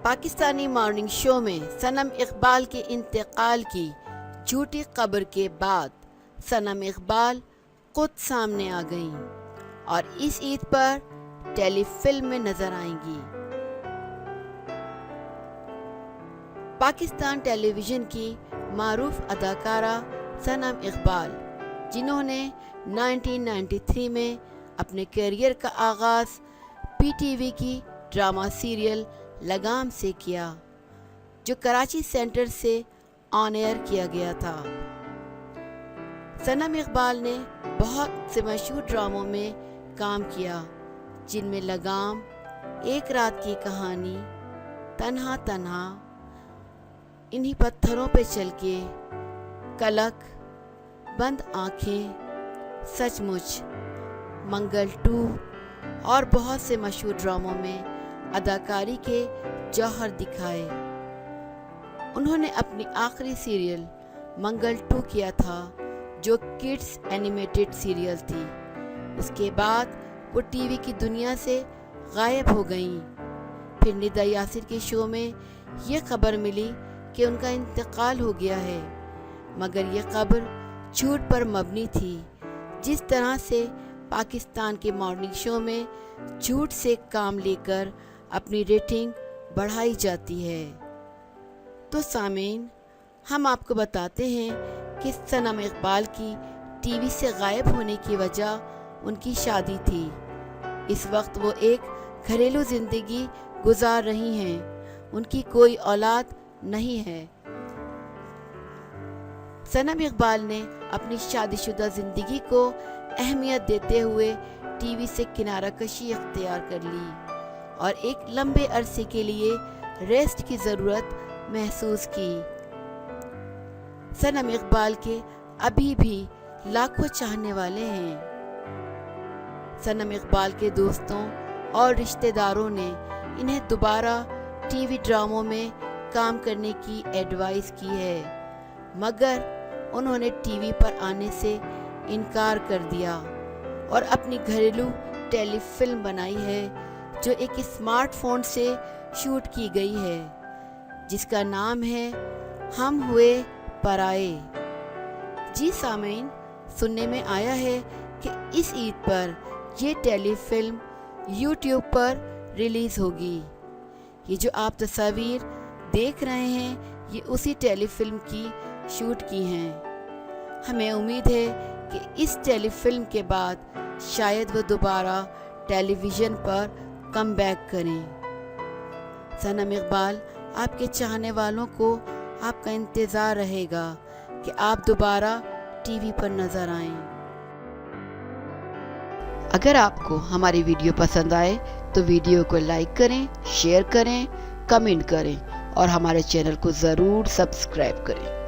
Pakistani morning show में सनम इकबाल के इंतकाल की झूठी खबर के बाद सनम इकबाल खुद सामने आ गईं और इस ईद पर टेलीफिल्म में नजर आएंगी। पाकिस्तान टेलीविजन की मारूफ अदाकारा सनम इकबाल, जिन्होंने 1993 में अपने करियर का आगाज़ पीटीवी की ड्रामा सीरियल लगाम से किया, जो कराची सेंटर से ऑन एयर किया गया था। सनम इकबाल ने बहुत से मशहूर ड्रामों में काम किया, जिनमें लगाम, एक रात की कहानी, तन्हा तन्हा, इन्हीं पत्थरों पे चल के, कलक, बंद आँखें, सचमुच, मंगल 2 और बहुत से मशहूर ड्रामों में अदाकारी के जौहर दिखाए। उन्होंने अपनी आखिरी सीरियल मंगल 2 किया था, जो किड्स एनिमेटेड सीरियल थी। उसके बाद वो टीवी की दुनिया से गायब हो गईं। फिर निदा यासिर के शो में ये खबर मिली कि उनका इंतकाल हो गया है, मगर ये खबर झूठ पर मबनी थी। जिस तरह से पाकिस्तान के मॉर्निंग शो में झूठ से काम लेकर अपनी रेटिंग बढ़ाई जाती है, तो सामीन, हम आपको बताते हैं कि सनम इकबाल की टीवी से गायब होने की वजह उनकी शादी थी। इस वक्त वो एक घरेलू जिंदगी गुजार रही हैं। उनकी कोई औलाद नहीं है। सनम इकबाल ने अपनी शादीशुदा जिंदगी को अहमियत देते हुए टीवी से किनारा कशी इख्तियार कर ली और एक लंबे अरसे के लिए रेस्ट की ज़रूरत महसूस की। सनम इकबाल के अभी भी लाखों चाहने वाले हैं। सनम इकबाल के दोस्तों और रिश्तेदारों ने इन्हें दोबारा टीवी ड्रामों में काम करने की एडवाइस की है, मगर उन्होंने टीवी पर आने से इनकार कर दिया और अपनी घरेलू टेलीफिल्म बनाई है, जो एक स्मार्टफोन से शूट की गई है, जिसका नाम है हम हुए पराए। जी सामीन, सुनने में आया है कि इस ईद पर ये टेलीफिल्म यूट्यूब पर रिलीज होगी। ये जो आप तस्वीर देख रहे हैं, ये उसी टेलीफिल्म की शूट की हैं। हमें उम्मीद है कि इस टेलीफिल्म के बाद शायद वो दोबारा टेलीविज़न पर कम बैक करें। सनम इकबाल, आपके चाहने वालों को आपका इंतज़ार रहेगा कि आप दोबारा टीवी पर नज़र आएं। अगर आपको हमारी वीडियो पसंद आए तो वीडियो को लाइक करें, शेयर करें, कमेंट करें और हमारे चैनल को ज़रूर सब्सक्राइब करें।